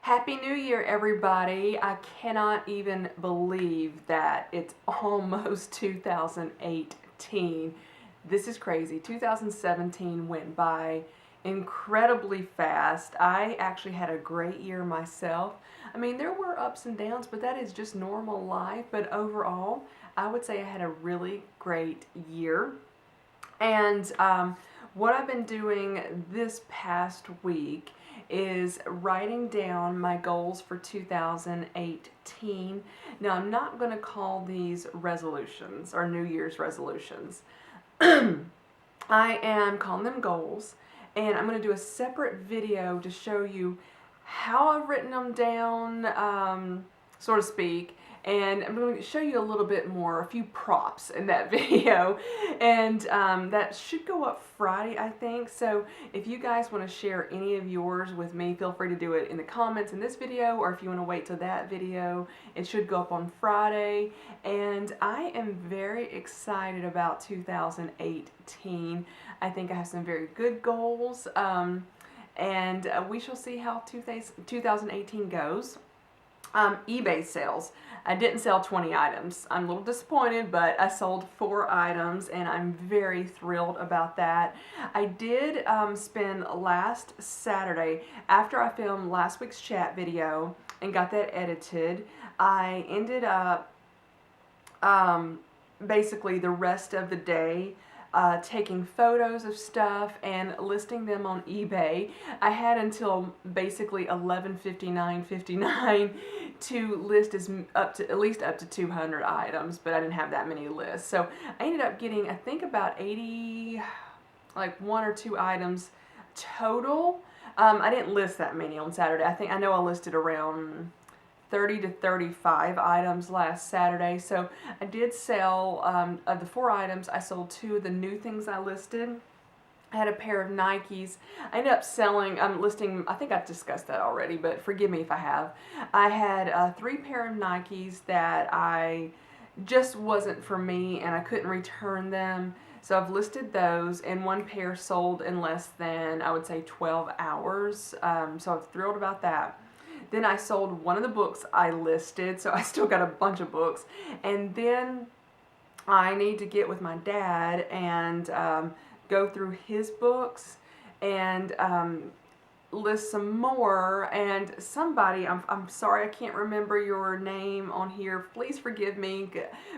Happy New Year, everybody. I cannot even believe that it's almost 2018. This is crazy. 2017 went by incredibly fast. I actually had a great year myself. I mean, there were ups and downs, but that is just normal life. But overall, I would say I had a really great year. And what I've been doing this past week is writing down my goals for 2018. Now, I'm not going to call these resolutions or New Year's resolutions. I am calling them goals, and I'm going to do a separate video to show you how I've written them down, so to speak, and I'm going to show you a little bit more, a few props in that video, and that should go up Friday, I think. So if you guys want to share any of yours with me, feel free to do it in the comments in this video, or if you want to wait till that video, it should go up on Friday. And I am very excited about 2018. I think I have some very good goals, and we shall see how 2018 goes. eBay sales. I didn't sell 20 items. I'm a little disappointed, but I sold 4 items, and I'm very thrilled about that. I did spend last Saturday, after I filmed last week's chat video and got that edited, I ended up basically the rest of the day taking photos of stuff and listing them on eBay. I had until basically 11:59 to list at least up to 200 items, but I didn't have that many lists. So I ended up getting, I think, about 80, like 1 or 2 items total. I didn't list that many on Saturday. I know I listed around 30 to 35 items last Saturday. So I did sell, of the 4 items, I sold 2 of the new things I listed. I had a pair of Nikes. I ended up selling, listing, I think I've discussed that already, but forgive me if I have. I had 3 pair of Nikes that I just wasn't for me, and I couldn't return them. So I've listed those, and 1 pair sold in less than, I would say, 12 hours. So I'm thrilled about that. Then I sold 1 of the books I listed, so I still got a bunch of books. And then I need to get with my dad and go through his books and list some more. And somebody, I'm sorry I can't remember your name on here, please forgive me,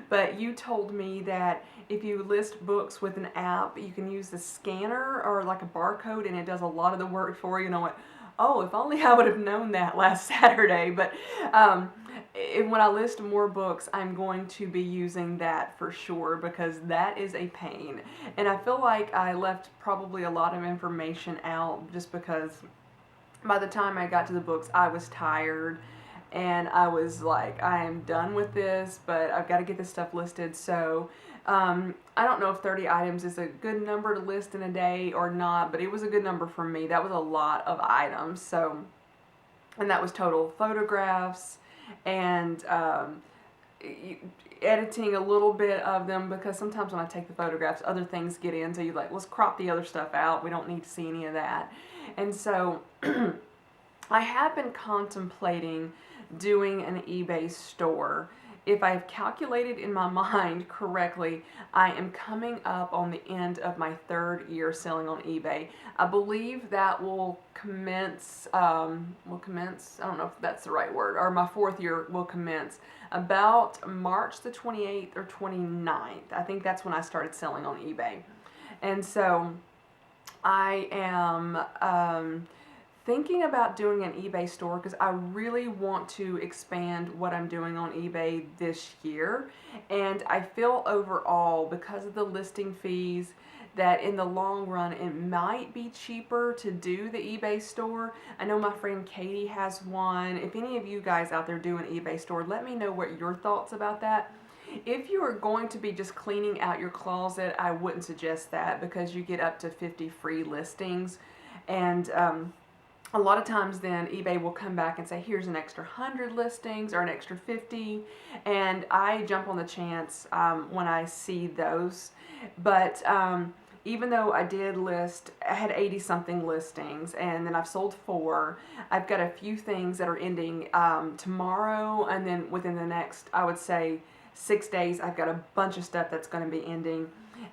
but you told me that if you list books with an app, you can use the scanner or like a barcode, and it does a lot of the work for you. And I went, oh, if only I would have known that last Saturday. But when I list more books, I'm going to be using that for sure, because that is a pain. And I feel like I left probably a lot of information out just because by the time I got to the books, I was tired. And I was like, I am done with this, but I've got to get this stuff listed. So I don't know if 30 items is a good number to list in a day or not, but it was a good number for me. That was a lot of items. So, and that was total photographs and editing a little bit of them, because sometimes when I take the photographs, other things get in. So you're like, let's crop the other stuff out. We don't need to see any of that. And so I have been contemplating doing an eBay store. If I've calculated in my mind correctly, I am coming up on the end of my 3rd year selling on eBay. I believe that will commence, I don't know if that's the right word, or my 4th year will commence about March the 28th or 29th. I think that's when I started selling on eBay. And so I am thinking about doing an eBay store, because I really want to expand what I'm doing on eBay this year. And I feel overall, because of the listing fees, that in the long run it might be cheaper to do the eBay store. I know my friend Katie has one. If any of you guys out there do an eBay store, let me know what your thoughts about that. If you are going to be just cleaning out your closet, I wouldn't suggest that, because you get up to 50 free listings. And a lot of times then eBay will come back and say, here's an extra 100 listings or an extra 50, and I jump on the chance when I see those. But even though I had 80 something listings, and then I've sold 4. I've got a few things that are ending tomorrow, and then within the next, I would say, 6 days, I've got a bunch of stuff that's going to be ending.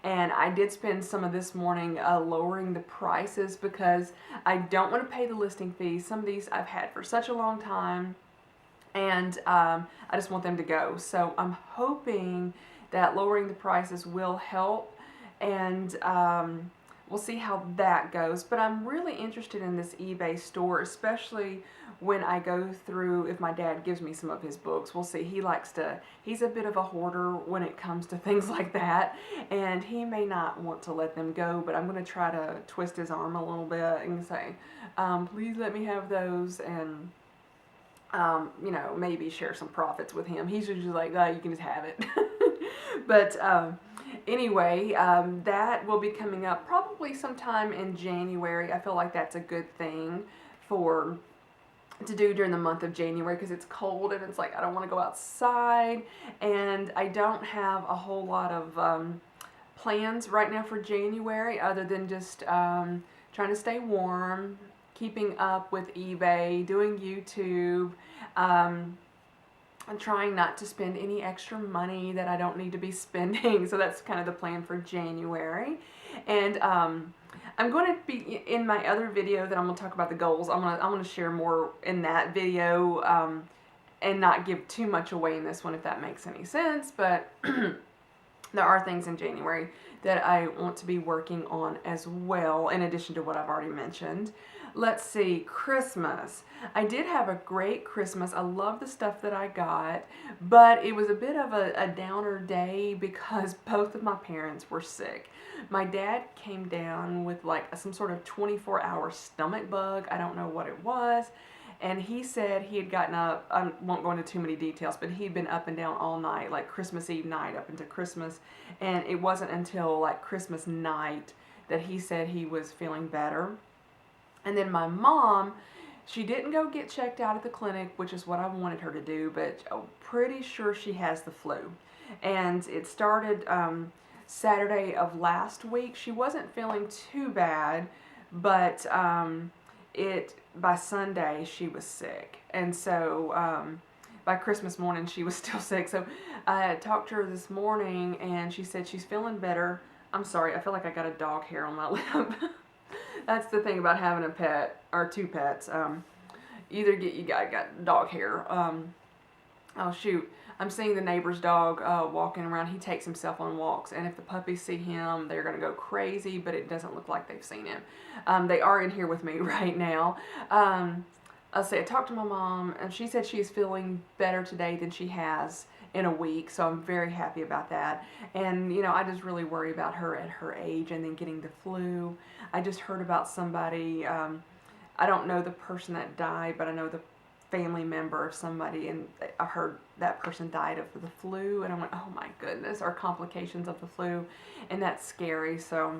And I did spend some of this morning lowering the prices because I don't want to pay the listing fees. Some of these I've had for such a long time, and I just want them to go. So I'm hoping that lowering the prices will help, and we'll see how that goes. But I'm really interested in this eBay store, especially when I go through, if my dad gives me some of his books. We'll see. He's a bit of a hoarder when it comes to things like that, and he may not want to let them go, but I'm going to try to twist his arm a little bit and say, please let me have those, and maybe share some profits with him. He's usually like, you can just have it. But anyway, that will be coming up probably sometime in January. I feel like that's a good thing to do during the month of January, because it's cold and it's like I don't want to go outside, and I don't have a whole lot of plans right now for January other than just trying to stay warm, keeping up with eBay, doing YouTube, and trying not to spend any extra money that I don't need to be spending. So that's kind of the plan for January. And I'm going to be, in my other video that I'm going to talk about the goals, I'm going to share more in that video, and not give too much away in this one, if that makes any sense. But there are things in January that I want to be working on as well, in addition to what I've already mentioned. Let's see, Christmas. I did have a great Christmas. I love the stuff that I got, but it was a bit of a downer day because both of my parents were sick. My dad came down with like some sort of 24-hour stomach bug. I don't know what it was. And he said he had gotten up, I won't go into too many details, but he'd been up and down all night, like Christmas Eve night up into Christmas. And it wasn't until like Christmas night that he said he was feeling better. And then my mom, she didn't go get checked out at the clinic, which is what I wanted her to do, but I'm pretty sure she has the flu. And it started Saturday of last week. She wasn't feeling too bad, but by Sunday she was sick. And so by Christmas morning she was still sick. So I talked to her this morning and she said she's feeling better. I'm sorry, I feel like I got a dog hair on my lip. That's the thing about having a pet, or 2 pets. Either you got dog hair. Oh shoot, I'm seeing the neighbor's dog walking around. He takes himself on walks, and if the puppies see him, they're going to go crazy, but it doesn't look like they've seen him. They are in here with me right now. I'll say I talked to my mom, and she said she's feeling better today than she has in a week, so I'm very happy about that. And I just really worry about her at her age and then getting the flu. I just heard about somebody, I don't know the person that died, but I know the family member of somebody, and I heard that person died of the flu, and I went, oh my goodness, or complications of the flu, and that's scary. So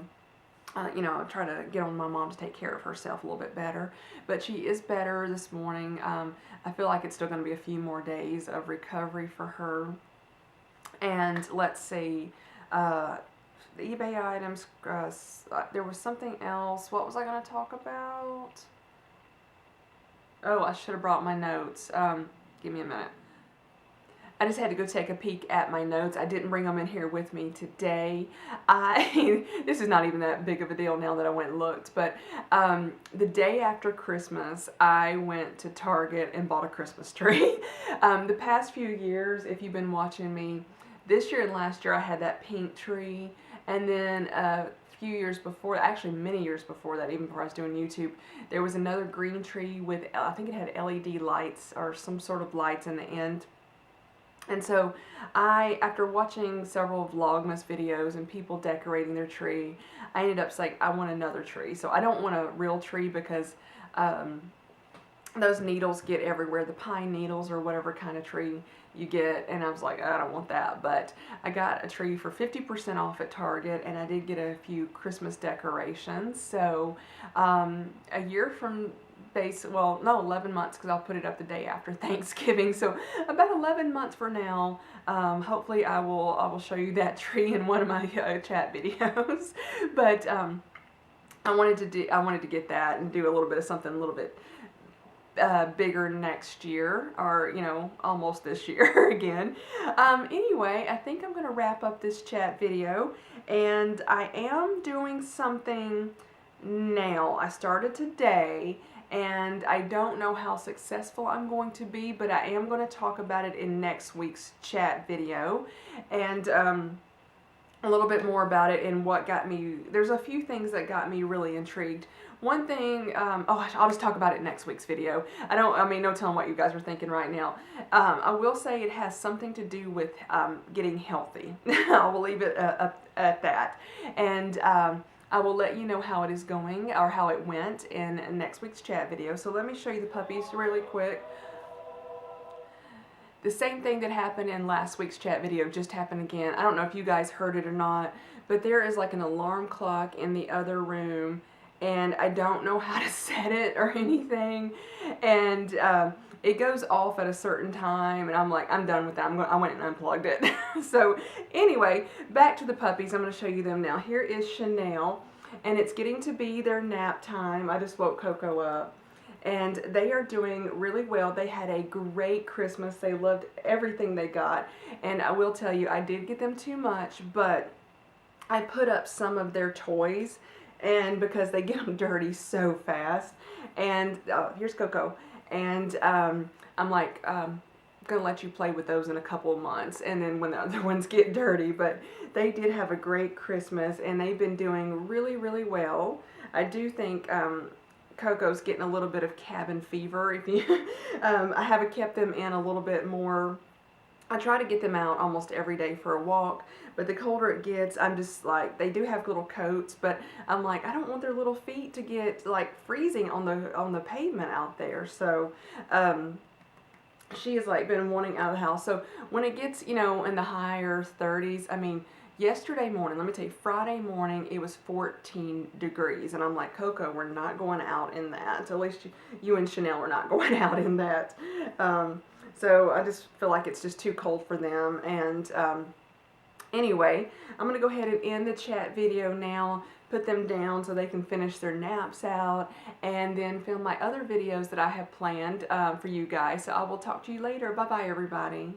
I'm trying to get on my mom to take care of herself a little bit better. But she is better this morning. I feel like it's still going to be a few more days of recovery for her. And let's see, the eBay items, there was something else. What was I going to talk about? Oh, I should have brought my notes. Give me a minute. I just had to go take a peek at my notes. I didn't bring them in here with me today. This is not even that big of a deal now that I went and looked, but the day after Christmas, I went to Target and bought a Christmas tree. The past few years, if you've been watching me, this year and last year I had that pink tree, and then a few years before, actually many years before that, even before I was doing YouTube, there was another green tree with, I think it had LED lights or some sort of lights in the end. And so after watching several Vlogmas videos and people decorating their tree, I ended up saying, I want another tree. So I don't want a real tree because those needles get everywhere, the pine needles or whatever kind of tree you get, and I was like, I don't want that. But I got a tree for 50% off at Target, and I did get a few Christmas decorations. So a year from well, no, 11 months because I'll put it up the day after Thanksgiving. So about 11 months for now. Hopefully I will show you that tree in one of my chat videos. But I wanted to get that and do a little bit of something a little bit bigger next year, or almost this year again. Anyway, I think I'm gonna wrap up this chat video, and I am doing something now. I started today, and I don't know how successful I'm going to be, but I am going to talk about it in next week's chat video, and a little bit more about it and what got me. There's a few things that got me really intrigued. One thing, I'll just talk about it in next week's video. No telling what you guys are thinking right now. I will say it has something to do with getting healthy. I will leave it at that. And I will let you know how it is going, or how it went, in next week's chat video. So let me show you the puppies really quick. The same thing that happened in last week's chat video just happened again. I don't know if you guys heard it or not, but there is like an alarm clock in the other room, and I don't know how to set it or anything, and it goes off at a certain time, and I'm like, I'm done with that. I went and unplugged it. So anyway, back to the puppies. I'm going to show you them now. Here is Chanel, and it's getting to be their nap time. I just woke Coco up, and they are doing really well. They had a great Christmas. They loved everything they got, and I will tell you, I did get them too much, but I put up some of their toys, and because they get them dirty so fast, and here's Coco, and I'm like, gonna let you play with those in a couple of months, and then when the other ones get dirty. But they did have a great Christmas, and they've been doing really, really well. I do think Coco's getting a little bit of cabin fever. If you, I haven't kept them in a little bit more. I try to get them out almost every day for a walk, but the colder it gets, I'm just like, they do have little coats, but I'm like, I don't want their little feet to get like freezing on the pavement out there. So she has like been wanting out of the house. So when it gets, in the higher 30s, yesterday morning, let me tell you, Friday morning, it was 14 degrees. And I'm like, Coco, we're not going out in that. So at least you and Chanel are not going out in that. So I just feel like it's just too cold for them. And anyway, I'm going to go ahead and end the chat video now, put them down so they can finish their naps out, and then film my other videos that I have planned for you guys. So I will talk to you later. Bye-bye, everybody.